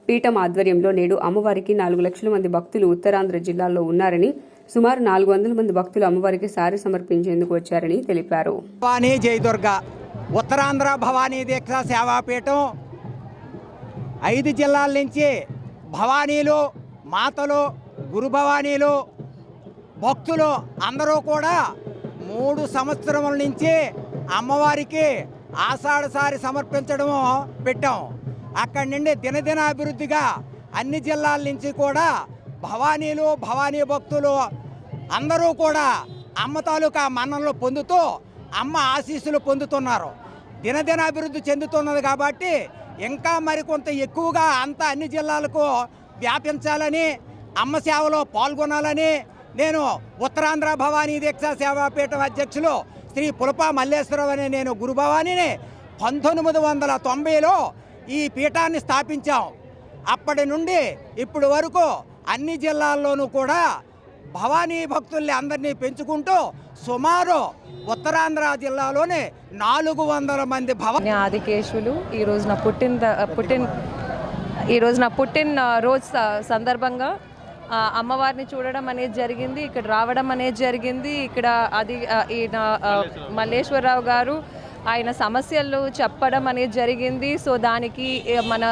పీఠం ఆధ్వర్యంలో నేడు అమ్మవారికి 4 లక్షల మంది భక్తులు ఉత్తరాంధ్ర జిల్లాల్లో ఉన్నారని, సుమారు 400 మంది భక్తులు అమ్మవారికి సారీ సమర్పించేందుకు వచ్చారని తెలిపారు. భవానీ జయదుర్గ ఉత్తరాంధ్ర భవానీ దీక్ష సేవాపీఠం 5 జిల్లాల నుంచి భవానీలు, మాతలు, గురు భవానీలు, భక్తులు అందరూ కూడా 3 సంవత్సరముల నుంచి అమ్మవారికి ఆషాఢ సారి సమర్పించడం పెట్టాం. అక్కడి నుండి దినదిన అభివృద్ధిగా అన్ని జిల్లాల నుంచి కూడా భవానీలు, భవానీ భక్తులు అందరూ కూడా అమ్మ తాలూకా మన్ననలు పొందుతూ అమ్మ ఆశీస్సులు పొందుతున్నారు. దినదిన అభివృద్ధి చెందుతున్నది కాబట్టి ఇంకా మరికొంత ఎక్కువగా అంతా అన్ని జిల్లాలకు వ్యాపించాలని, అమ్మ సేవలో పాల్గొనాలని నేను ఉత్తరాంధ్ర భవానీ దీక్ష సేవాపీఠం అధ్యక్షులు శ్రీ పులప మల్లేశ్వరరావు అనే నేను గురు భవానీని 1990లో ఈ పీఠాన్ని స్థాపించాం. అప్పటి నుండి ఇప్పుడు వరకు అన్ని జిల్లాల్లోనూ కూడా భవానీ భక్తుల్ని అందరినీ పెంచుకుంటూ సుమారు ఉత్తరాంధ్ర జిల్లాలోనే 400 మంది భవానీ ఆదికేశవులు ఈరోజు నా పుట్టిన రోజు సందర్భంగా అమ్మవారిని చూడడం అనేది జరిగింది, ఇక్కడ రావడం అనేది జరిగింది. ఇక్కడ ఈయన మల్లేశ్వరరావు గారు ఆయన సమస్యలు చెప్పడం అనేది జరిగింది. సో దానికి మన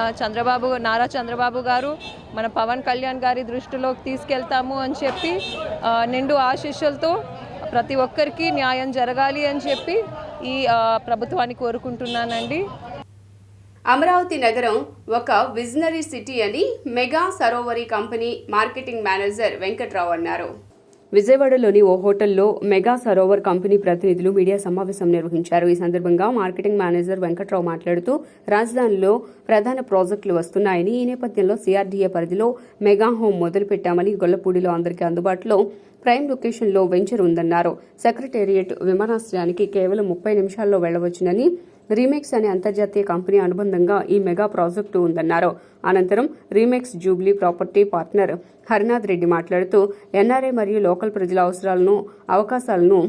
నారా చంద్రబాబు గారు మన పవన్ కళ్యాణ్ గారి దృష్టిలోకి తీసుకెళ్తాము అని చెప్పి నిండు ఆశీస్సులతో ప్రతి ఒక్కరికి న్యాయం జరగాలి అని చెప్పి ఈ ప్రభుత్వాన్ని కోరుకుంటున్నానండి. అమరావతి నగరం ఒక విజనరీ సిటీ అని mega Sarovari company marketing manager Venkatrao అన్నారు. విజయవాడలోని ఓ హోటల్లో మెగా సరోవర్ కంపెనీ ప్రతినిధులు మీడియా సమావేశం నిర్వహించారు. ఈ సందర్భంగా మార్కెటింగ్ మేనేజర్ వెంకట్రావు మాట్లాడుతూ రాజధానిలో ప్రధాన ప్రాజెక్టులు వస్తున్నాయని, ఈ నేపథ్యంలో సిఆర్డీఏ పరిధిలో మెగా హోమ్ మొదలుపెట్టామని, గొల్లపూడిలో అందరికీ అందుబాటులో ప్రైమ్ లొకేషన్లో వెంచర్ ఉందన్నారు. సెక్రటేరియట్ విమానాశ్రయానికి కేవలం 30 నిమిషాల్లో వెళ్లవచ్చునని, రీమెక్స్ అనే అంతర్జాతీయ కంపెనీ అనుబంధంగా ఈ మెగా ప్రాజెక్టు ఉందన్నారు. అనంతరం Remax Jubilee property partner Harinath Reddy మాట్లాడుతూ ఎన్ఆర్ఐ మరియు లోకల్ ప్రజల అవకాశాలను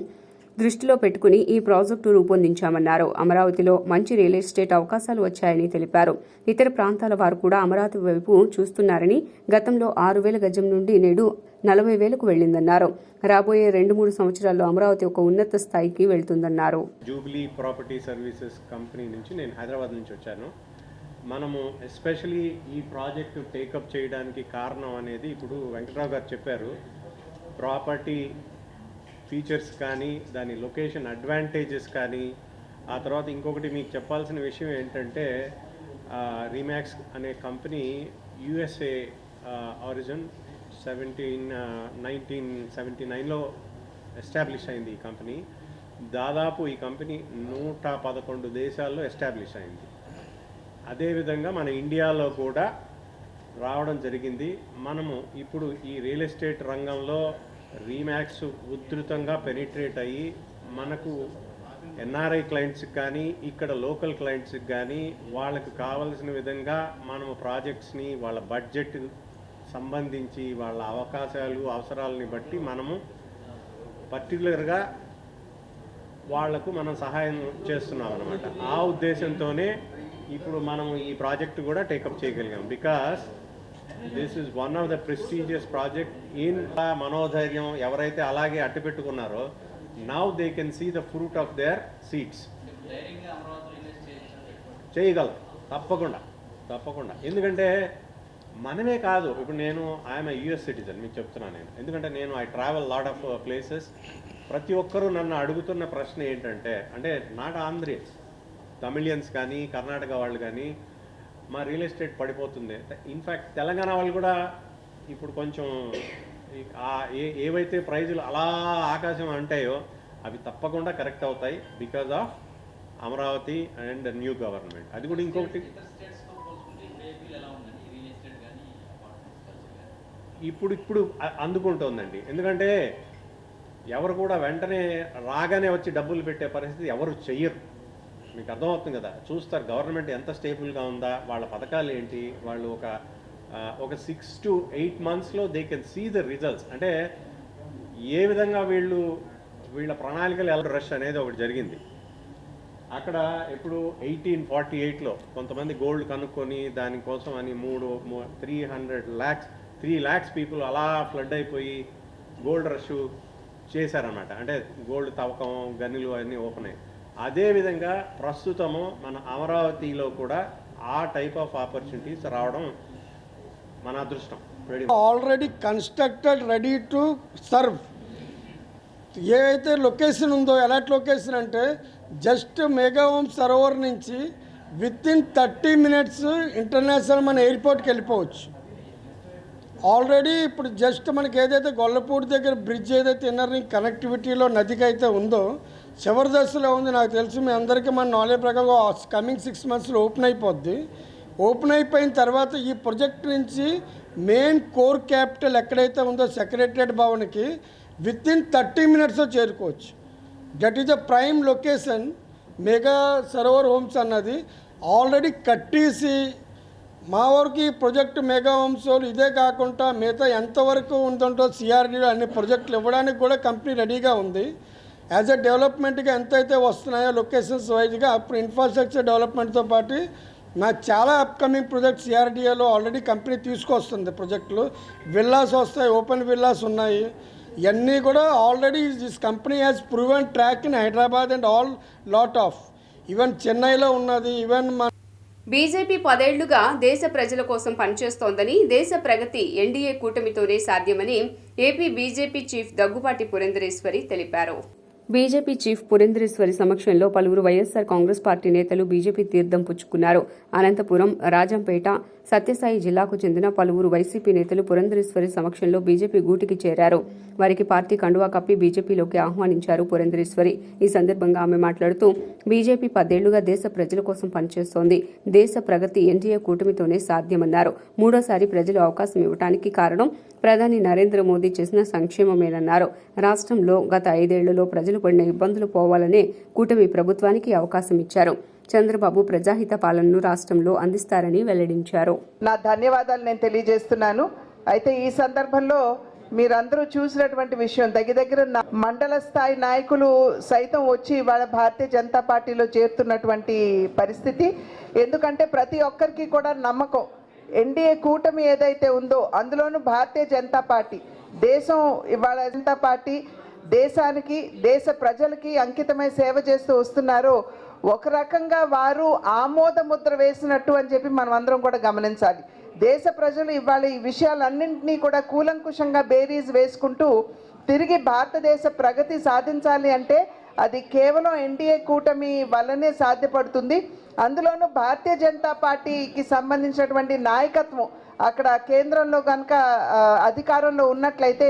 దృష్టిలో పెట్టుకుని ఈ ప్రాజెక్టు రూపొందించామన్నారు. అమరావతిలో మంచి రియల్ ఎస్టేట్ అవకాశాలు వచ్చాయని తెలిపారు. ఇతర ప్రాంతాల వారు కూడా అమరావతి వైపు చూస్తున్నారని, గతంలో 6,000 గజం నుండి నేడు 40,000కు వెళ్లిందన్నారు. రాబోయే 2-3 సంవత్సరాల్లో అమరావతి ఒక ఉన్నత స్థాయికి వెళ్తుందన్నారు. జూబ్లీ ప్రాపర్టీ సర్వీసెస్ కంపెనీ నుంచి నేను హైదరాబాద్ నుంచి వచ్చాను. మనము ఎస్పెషలీ ఈ ప్రాజెక్టు టేకప్ చేయడానికి కారణం అనేది ఇప్పుడు వెంకట్రావు గారు చెప్పారు. ప్రాపర్టీ ఫీచర్స్ కానీ, దాని లొకేషన్ అడ్వాంటేజెస్ కానీ, ఆ తర్వాత ఇంకొకటి మీకు చెప్పాల్సిన విషయం ఏంటంటే రీమాక్స్ అనే కంపెనీ యుఎస్ఏ ఆరిజిన్ 1979లో ఎస్టాబ్లిష్ అయింది. ఈ కంపెనీ దాదాపు ఈ కంపెనీ 111 దేశాల్లో ఎస్టాబ్లిష్ అయింది. అదేవిధంగా మన ఇండియాలో కూడా రావడం జరిగింది. మనము ఇప్పుడు ఈ రియల్ ఎస్టేట్ రంగంలో రీమాక్స్ ఉధృతంగా పెనిట్రేట్ అయ్యి మనకు ఎన్ఆర్ఐ క్లయింట్స్కి కానీ, ఇక్కడ లోకల్ క్లయింట్స్కి కానీ వాళ్ళకు కావలసిన విధంగా మనము ప్రాజెక్ట్స్ని వాళ్ళ బడ్జెట్ సంబంధించి వాళ్ళ అవసరాలని బట్టి మనము పర్టికులర్గా వాళ్లకు మనం సహాయం చేస్తున్నాం అన్నమాట. ఆ ఉద్దేశంతోనే ఇప్పుడు మనము ఈ ప్రాజెక్టు కూడా టేకప్ చేయగలిగాం. Because this is one of the prestigious project in మనోధైర్యం ఎవరైతే అలాగే అట్టిపెట్టుకున్నారో now they can see the fruit of their seeds. చేయగలరు తప్పకుండా. ఎందుకంటే మనమే కాదు, ఇప్పుడు నేను ఐఎమ్ యుఎస్ సిటిజన్, మీకు చెప్తున్నాను నేను. ఎందుకంటే నేను I travel lot of places. ప్రతి ఒక్కరూ నన్ను అడుగుతున్న ప్రశ్న ఏంటంటే, అంటే నాట్ ఆంధ్రియన్స్, తమిళియన్స్ కానీ కర్ణాటక వాళ్ళు కానీ, మా రియల్ ఎస్టేట్ పడిపోతుంది. ఇన్ఫ్యాక్ట్ తెలంగాణ వాళ్ళు కూడా ఇప్పుడు కొంచెం ఏవైతే ప్రైజులు అలా ఆకాశం అంటాయో అవి తప్పకుండా కరెక్ట్ అవుతాయి because of Amaravati and new government. అది కూడా ఇంకొకటి, ఇప్పుడు అందుకుంటుందండి. ఎందుకంటే ఎవరు కూడా వెంటనే రాగానే వచ్చి డబ్బులు పెట్టే పరిస్థితి ఎవరు చెయ్యరు. మీకు అర్థమవుతుంది కదా, చూస్తారు గవర్నమెంట్ ఎంత స్టేబుల్గా ఉందా, వాళ్ళ పథకాలు ఏంటి, వాళ్ళు ఒక 6 to 8 monthsలో they can see the results. అంటే ఏ విధంగా వీళ్ళ ప్రణాళికలు ఎలా రష్ అనేది ఒకటి జరిగింది అక్కడ. ఇప్పుడు 1848లో కొంతమంది గోల్డ్ కనుక్కొని దానికోసం అని 3 lakhs పీపుల్ అలా ఫ్లడ్ అయిపోయి గోల్డ్ రష్ చేశారనమాట. అంటే గోల్డ్ తవ్వకం, గనులు అన్నీ ఓపెన్ అయ్యాయి. అదేవిధంగా ప్రస్తుతము మన అమరావతిలో కూడా ఆ టైప్ ఆఫ్ ఆపర్చునిటీస్ రావడం మన అదృష్టం. Already constructed, ready to serve. ఏదైతే లొకేషన్ ఉందో, ఎలాంటి లొకేషన్ అంటే జస్ట్ మెగా హోమ్ సరోవర్ నుంచి విత్-ఇన్ 30 minutes ఇంటర్నేషనల్ మన ఎయిర్పోర్ట్కి వెళ్ళిపోవచ్చు. ఆల్రెడీ ఇప్పుడు జస్ట్ మనకి ఏదైతే గొల్లపూడి దగ్గర బ్రిడ్జ్ ఏదైతే ఇన్నర్ రింగ్ కనెక్టివిటీలో నదికి అయితే ఉందో చివరి దశలో ఉంది. నాకు తెలుసు మీ అందరికీ మన నాలెడ్జ్ ప్రకారం కమింగ్ 6 monthsలో ఓపెన్ అయిపోద్ది. ఓపెన్ అయిపోయిన తర్వాత ఈ ప్రాజెక్ట్ నుంచి మెయిన్ కోర్ క్యాపిటల్ ఎక్కడైతే ఉందో సెక్రటరియట్ భవన్కి విత్-ఇన్ 30 minutesలో చేరుకోవచ్చు. That is the prime location. Mega Sarovar homes అన్నది ఆల్రెడీ కట్టేసి మా వరకు ఈ ప్రాజెక్టు మెగా హోమ్స్ ఇదే కాకుండా మిగతా ఎంతవరకు ఉందంటో సిఆర్డీలో అన్ని ప్రాజెక్టులు ఇవ్వడానికి కూడా కంపెనీ రెడీగా ఉంది. యాజ్ ఎ డెవలప్మెంట్గా ఎంతైతే వస్తున్నాయో లొకేషన్స్ వైజ్గా అప్పుడు ఇన్ఫ్రాస్ట్రక్చర్ డెవలప్మెంట్తో పాటు నాకు చాలా అప్కమింగ్ ప్రాజెక్ట్ సిఆర్డీఏలో ఆల్రెడీ కంపెనీ తీసుకొస్తుంది. ప్రాజెక్టులు విల్లాస్ వస్తాయి, ఓపెన్ విల్లాస్ ఉన్నాయి. ఇవన్నీ కూడా already this company has proven track in Hyderabad and all lot of even చెన్నైలో ఉన్నది. ఈవెన్ బీజేపీ 10 ఏళ్లుగా దేశ ప్రజల కోసం పనిచేస్తోందని, దేశ ప్రగతి ఎన్డీఏ కూటమితోనే సాధ్యమని AP BJP chief Daggubati Purandeswari తెలిపారు. బీజేపీ చీఫ్ పురంధరేశ్వరి సమక్షంలో పలువురు వైఎస్సార్ కాంగ్రెస్ పార్టీ నేతలు బీజేపీ తీర్థం పుచ్చుకున్నారు. అనంతపురం, రాజంపేట, సత్యసాయి జిల్లాకు చెందిన పలువురు వైసీపీ నేతలు పురంధరేశ్వరి సమక్షంలో బీజేపీ గూటికి చేరారు. వారికి పార్టీ కండువా కప్పి బీజేపీలోకి ఆహ్వానించారు పురంధరేశ్వరి. ఈ సందర్భంగా ఆమె మాట్లాడుతూ బీజేపీ 10 ఏళ్లుగా దేశ ప్రజల కోసం పనిచేస్తోంది. దేశ ప్రగతి ఎన్డీఏ కూటమితోనే సాధ్యమన్నారు. మూడోసారి ప్రజలు అవకాశం ఇవ్వడానికి కారణం ప్రధాని నరేంద్ర మోదీ చేసిన సంక్షేమమేనన్నారు. రాష్ట్రంలో గత 5 ఏళ్లలో ప్రజలు పడిన ఇబ్బందులు పోవాలనే కూటమి ప్రభుత్వానికి అవకాశం ఇచ్చారు. చంద్రబాబు ప్రజాహిత పాలనను రాష్ట్రంలో అందిస్తారని వెల్లడించారు. నా ధన్యవాదాలు నేను తెలియజేస్తున్నాను. అయితే ఈ సందర్భంలో మీరందరూ చూసినటువంటి విషయం, దగ్గర మండల స్థాయి నాయకులు సైతం వచ్చి వాళ్ళ భారతీయ జనతా పార్టీలో చేరుతున్నటువంటి పరిస్థితి. ఎందుకంటే ప్రతి ఒక్కరికి కూడా నమ్మకం ఎన్డీఏ కూటమి ఏదైతే ఉందో అందులోనూ భారతీయ జనతా పార్టీ, దేశం ఇవాళ జనతా పార్టీ దేశానికి, దేశ ప్రజలకి అంకితమై సేవ చేస్తూ వస్తున్నారో ఒక రకంగా వారు ఆమోద ముద్ర వేసినట్టు అని చెప్పి మనం అందరం కూడా గమనించాలి. దేశ ప్రజలు ఇవాళ ఈ విషయాలన్నింటినీ కూడా కూలంకుషంగా బేరీజ్ వేసుకుంటూ తిరిగి భారతదేశ ప్రగతి సాధించాలి అంటే అది కేవలం ఎన్డీఏ కూటమి వల్లనే సాధ్యపడుతుంది. అందులోనూ భారతీయ జనతా పార్టీకి సంబంధించినటువంటి నాయకత్వం అక్కడ కేంద్రంలో కనుక అధికారంలో ఉన్నట్లయితే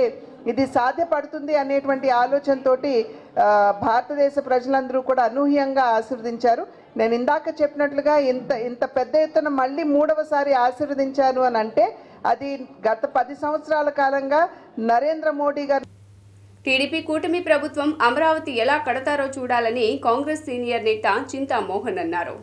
ఇది సాధ్యపడుతుంది అనేటువంటి ఆలోచనతోటి భారతదేశ ప్రజలందరూ కూడా అనూహ్యంగా ఆశీర్వదించారు. నేను ఇందాక చెప్పినట్లుగా ఇంత పెద్ద ఎత్తున మళ్ళీ 3వసారి ఆశీర్వదించాను అని అంటే అది గత 10 సంవత్సరాల కాలంగా నరేంద్ర మోడీ గారు. టీడీపీ కూటమి ప్రభుత్వం అమరావతి ఎలా కడతారో చూడాలని కాంగ్రెస్ సీనియర్ నేత చింతా మోహన్ అన్నారు.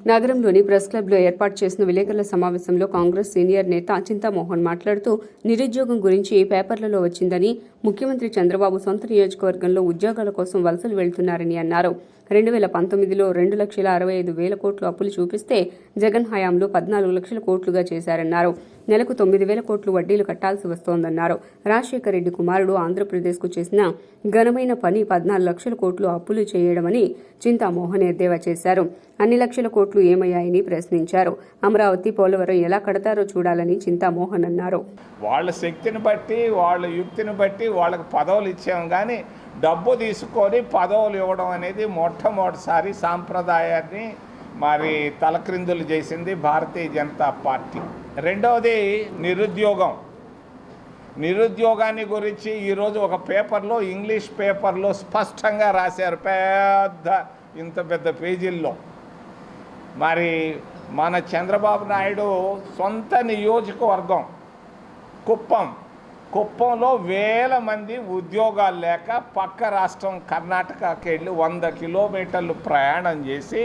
నగరంలోని ప్రెస్ క్లబ్లో ఏర్పాటు చేసిన విలేకరుల సమావేశంలో కాంగ్రెస్ సీనియర్ నేత చింతామోహన్ మాట్లాడుతూ నిరుద్యోగం గురించి పేపర్లలో వచ్చిందని, ముఖ్యమంత్రి చంద్రబాబు సొంత నియోజకవర్గంలో ఉద్యోగాల కోసం వలసలు వెళ్తున్నారని అన్నారు. 2019లో 2,65,000 కోట్లు అప్పులు చూపిస్తే జగన్ హయాంలో 14 లక్షల కోట్లుగా చేశారన్నారు. నెలకు 9,000 కోట్లు వడ్డీలు కట్టాల్సి వస్తోందన్నారు. రాజశేఖర రెడ్డి కుమారుడు ఆంధ్రప్రదేశ్కు చేసిన ఘనమైన పని 14 లక్షల కోట్లు అప్పులు చేయడమని చింతామోహన్ ఎద్దేవా చేశారు. అన్ని లక్షల కోట్లు ఏమయ్యాయని ప్రశ్నించారు. అమరావతి, పోలవరం ఎలా కడతారో చూడాలని చింతామోహన్ అన్నారు. వాళ్ళ శక్తిని బట్టి, వాళ్ళ యుక్తిని బట్టి వాళ్ళకి పదవులు ఇచ్చాం, కానీ డబ్బు తీసుకొని పదవులు ఇవ్వడం అనేది మొట్టమొదటిసారి సాంప్రదాయాన్ని మరి తలక్రిందులు చేసింది భారతీయ జనతా పార్టీ. రెండవది నిరుద్యోగాన్ని గురించి ఈరోజు ఒక పేపర్లో, ఇంగ్లీష్ పేపర్లో స్పష్టంగా రాశారు, ఇంత పెద్ద పేజీల్లో. మరి మన చంద్రబాబు నాయుడు సొంత నియోజకవర్గం కుప్పంలో 1000 మంది ఉద్యోగాలు లేక పక్క రాష్ట్రం కర్ణాటకకి వెళ్ళి 100 కిలోమీటర్లు ప్రయాణం చేసి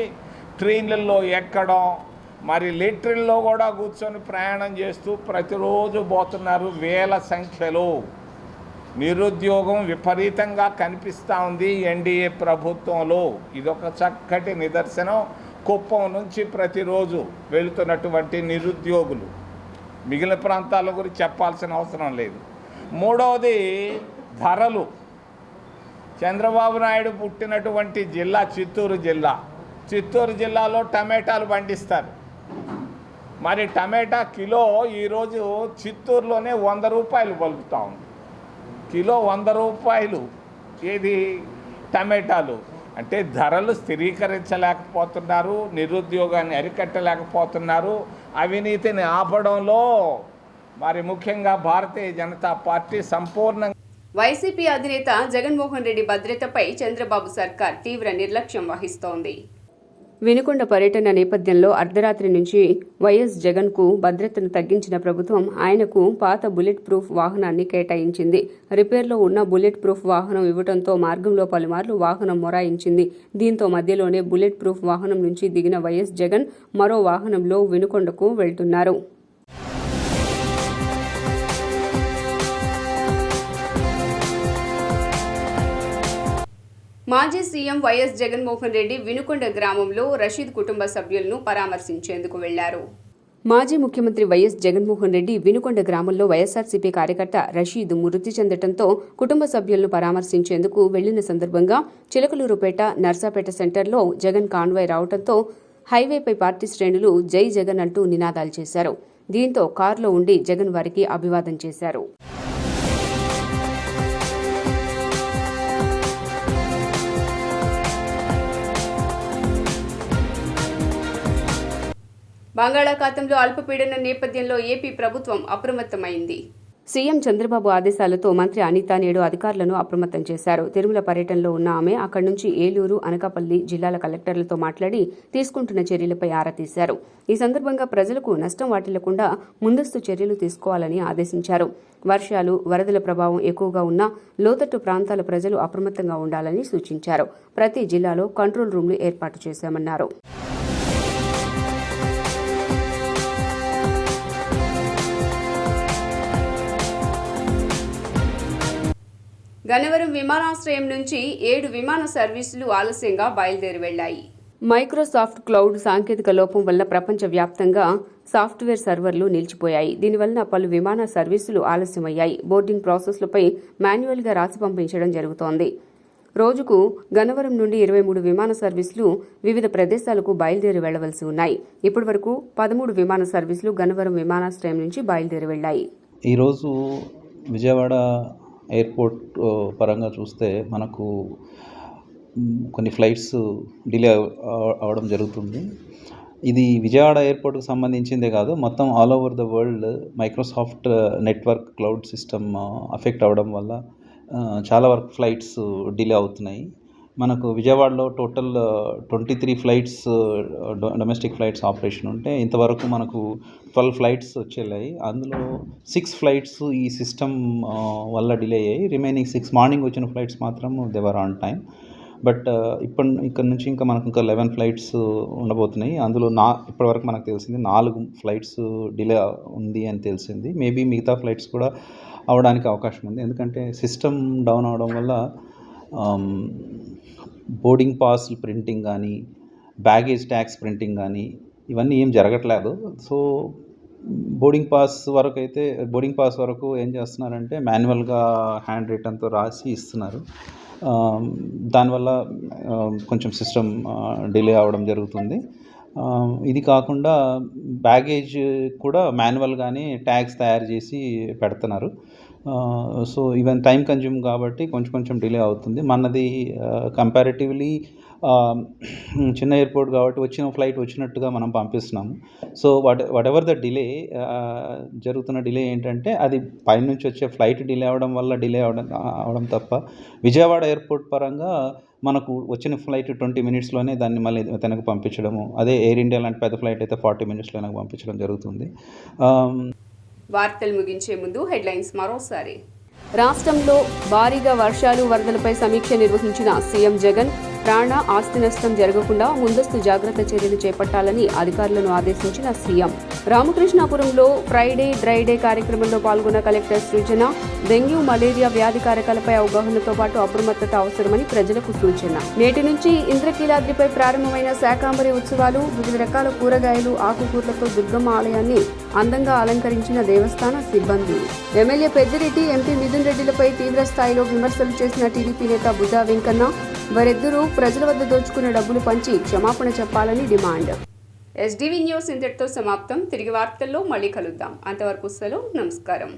ట్రైన్లలో ఎక్కడం, మరి లెట్రిన్లో కూడా కూర్చొని ప్రయాణం చేస్తూ ప్రతిరోజు పోతున్నారు వేల సంఖ్యలో. నిరుద్యోగం విపరీతంగా కనిపిస్తూ ఉంది ఎన్డీఏ ప్రభుత్వంలో. ఇదొక చక్కటి నిదర్శనం. కుప్పం నుంచి ప్రతిరోజు వెళుతున్నటువంటి నిరుద్యోగులు. మిగిలిన ప్రాంతాల గురించి చెప్పాల్సిన అవసరం లేదు. మూడవది ధరలు. చంద్రబాబు నాయుడు పుట్టినటువంటి జిల్లా చిత్తూరు జిల్లాలో టమాటాలు పండిస్తారు. మరి టమాటా కిలో ఈరోజు చిత్తూరులోనే 100 రూపాయలు పలుకుతా ఉంది. కిలో 100 రూపాయలు. ఏది టమాటాలు అంటే ధరలు స్థిరీకరించలేకపోతున్నారు, నిరుద్యోగాన్ని అరికట్టలేకపోతున్నారు. అవినీతిని ఆపడంలో మరి ముఖ్యంగా భారతీయ జనతా పార్టీ సంపూర్ణంగా. వైసీపీ అధినేత జగన్మోహన్ రెడ్డి భద్రతపై చంద్రబాబు సర్కార్ తీవ్ర నిర్లక్ష్యం వహిస్తోంది. వినుకొండ పర్యటన నేపథ్యంలో అర్ధరాత్రి నుంచి వైఎస్ జగన్కు భద్రతను తగ్గించిన ప్రభుత్వం ఆయనకు పాత బుల్లెట్ ప్రూఫ్ వాహనాన్ని కేటాయించింది. రిపేర్లో ఉన్న బుల్లెట్ ప్రూఫ్ వాహనం ఇవ్వడంతో మార్గంలో పలుమార్లు వాహనం మొరాయించింది. దీంతో మధ్యలోనే బుల్లెట్ ప్రూఫ్ వాహనం నుంచి దిగిన వైఎస్ జగన్ మరో వాహనంలో వినుకొండకు వెళ్తున్నారు. మాజీ సీఎం వైఎస్ జగన్మోహన్ రెడ్డి వినుకొండ గ్రామంలో రషీద్ కుటుంబ సభ్యులను పరామర్శించేందుకు వెళ్లారు. మాజీ ముఖ్యమంత్రి వైఎస్ జగన్మోహన్ రెడ్డి వినుకొండ గ్రామంలో వైఎస్ఆర్సీపీ కార్యకర్త రషీద్ మృతి చెందడంతో కుటుంబ సభ్యులను పరామర్శించేందుకు వెళ్లిన సందర్భంగా చిలకలూరుపేట, నర్సాపేట సెంటర్లో జగన్ కాన్వాయ్ రావడంతో హైవేపై పార్టీ శ్రేణులు జై జగన్ అంటూ నినాదాలు చేశారు. దీంతో కారులో ఉండి జగన్ వారికి అభివాదం చేశారు. బంగాళాఖాతంలో అల్పపీడనం నేపథ్యంలో ఏపీ ప్రభుత్వం అప్రమత్తమైంది. సీఎం చంద్రబాబు ఆదేశాలతో మంత్రి అనిత నేడు అధికారులను అప్రమత్తం చేశారు. తిరుమల పర్యటనలో ఉన్న ఆమె అక్కడి నుంచి ఏలూరు, అనకాపల్లి జిల్లాల కలెక్టర్లతో మాట్లాడి తీసుకుంటున్న చర్యలపై ఆరా తీశారు. ఈ సందర్భంగా ప్రజలకు నష్టం వాటిల్లకుండా ముందస్తు చర్యలు తీసుకోవాలని ఆదేశించారు. వర్షాలు, వరదల ప్రభావం ఎక్కువగా ఉన్న లోతట్టు ప్రాంతాల ప్రజలు అప్రమత్తంగా ఉండాలని సూచించారు. ప్రతి జిల్లాలో కంట్రోల్ రూమ్లు ఏర్పాటు చేశామన్నారు. గన్నవరం విమానాశ్రయం నుంచి 7 విమాన సర్వీసులు ఆలస్యంగా బయలుదేరి వెళ్లాయి. మైక్రోసాఫ్ట్ క్లౌడ్ సాంకేతిక లోపం వల్ల ప్రపంచవ్యాప్తంగా సాఫ్ట్వేర్ సర్వర్లు నిలిచిపోయాయి. దీనివల్ల పలు విమాన సర్వీసులు ఆలస్యమయ్యాయి. బోర్డింగ్ ప్రాసెస్లపై మాన్యువల్గా రాసి పంపించడం జరుగుతోంది. రోజుకు గన్నవరం నుండి 23 విమాన సర్వీసులు వివిధ ప్రదేశాలకు బయలుదేరి వెళ్లవలసి ఉన్నాయి. ఇప్పటి వరకు 13 విమాన సర్వీసులు గన్నవరం విమానాశ్రయం నుంచి బయలుదేరి వెళ్లాయి. ఈరోజు విజయవాడ ఎయిర్పోర్ట్ పరంగా చూస్తే మనకు కొన్ని ఫ్లైట్స్ డిలే అవడం జరుగుతుంది. ఇది విజయవాడ ఎయిర్పోర్ట్కి సంబంధించిందే కాదు, మొత్తం all over the world Microsoft network cloud system affect అవ్వడం వల్ల చాలా వరకు ఫ్లైట్స్ డిలే అవుతున్నాయి. మనకు విజయవాడలో total 23 flights domestic flights operation ఉంటే ఇంతవరకు మనకు 12 ఫ్లైట్స్ వచ్చేలాయి. అందులో 6 ఫ్లైట్స్ ఈ సిస్టమ్ వల్ల డిలే అయ్యాయి. రిమైనింగ్ 6 మార్నింగ్ వచ్చిన ఫ్లైట్స్ మాత్రం దేవర్ ఆన్ టైం. బట్ ఇక్కడ నుంచి ఇంకా మనకు ఇంకా 11 ఫ్లైట్స్ ఉండబోతున్నాయి. అందులో ఇప్పటివరకు మనకు తెలిసింది 4 ఫ్లైట్స్ డిలే ఉంది అని తెలిసింది. మేబీ మిగతా ఫ్లైట్స్ కూడా అవడానికి అవకాశం ఉంది. ఎందుకంటే సిస్టమ్ డౌన్ అవడం వల్ల బోర్డింగ్ పాస్ ప్రింటింగ్ కానీ, బ్యాగేజ్ ట్యాక్స్ ప్రింటింగ్ కానీ ఇవన్నీ ఏం జరగట్లేదు. సో బోర్డింగ్ పాస్ వరకు ఏం చేస్తున్నారంటే మాన్యువల్గా హ్యాండ్ రిటర్న్తో రాసి ఇస్తున్నారు. దానివల్ల కొంచెం సిస్టమ్ డిలే అవ్వడం జరుగుతుంది. ఇది కాకుండా బ్యాగేజ్ కూడా మాన్యువల్గానే ట్యాగ్స్ తయారు చేసి పెడుతున్నారు. సో ఈవెన్ టైం కన్జ్యూమ్ కాబట్టి కొంచెం డిలే అవుతుంది. మనది కంపారిటివ్లీ చిన్న ఎయిర్పోర్ట్ కాబట్టి వచ్చిన ఫ్లైట్ వచ్చినట్టుగా మనం పంపిస్తున్నాము. So whatever the delay జరుగుతున్న డిలే ఏంటంటే అది పైనుంచి వచ్చే ఫ్లైట్ డిలే అవడం తప్ప విజయవాడ ఎయిర్పోర్ట్ పరంగా మనకు వచ్చిన ఫ్లైట్ 20 minutesలోనే దాన్ని మళ్ళీ వెనక్కి పంపించడము. అదే ఎయిర్ ఇండియా లాంటి పెద్ద ఫ్లైట్ అయితే 40 minutesలో వెనక్కి పంపించడం జరుగుతుంది. వార్తలు ముగించే ముందు హెడ్లైన్స్ మరోసారి. రాష్ట్రంలో భారీగా వర్షాలు, వరదలపై సమీక్ష నిర్వహించిన సీఎం జగన్ ప్రాణ ఆస్తి నష్టం జరగకుండా ముందస్తు జాగ్రత్త చర్యలు చేపట్టాలని అధికారులను ఆదేశించిన సీఎం. రామకృష్ణాపురంలో ఫ్రైడే డ్రై డే కార్యక్రమంలో పాల్గొన్న కలెక్టర్ సృజన డెంగ్యూ, మలేరియా వ్యాధి కారకాలపై అవగాహనతో పాటు అప్రమత్తత అవసరమని ప్రజలకు సూచన. నేటి నుంచి ఇంద్రకీలాద్రిపై ప్రారంభమైన శాకాంబరి ఉత్సవాలు. వివిధ రకాల కూరగాయలు, ఆకుకూరలతో దుర్గమ్మ ఆలయాన్ని అందంగా అలంకరించిన దేవస్థాన సిబ్బంది. ఎమ్మెల్యే పెద్దిరెడ్డి, ఎంపీ మిథున్ రెడ్డిలపై తీవ్ర స్థాయిలో విమర్శలు చేసిన టీడీపీ నేత బుద్ధా వెంకన్న. వారిద్దరూ ప్రజల వద్ద దోచుకున్న డబ్బులు పంచి క్షమాపణ చెప్పాలని డిమాండ్. ఎస్డీవీ న్యూస్ ఇంతటితో సమాప్తం. తిరిగి వార్తల్లో మళ్ళీ కలుద్దాం. అంతవరకు సెలవు. నమస్కారం.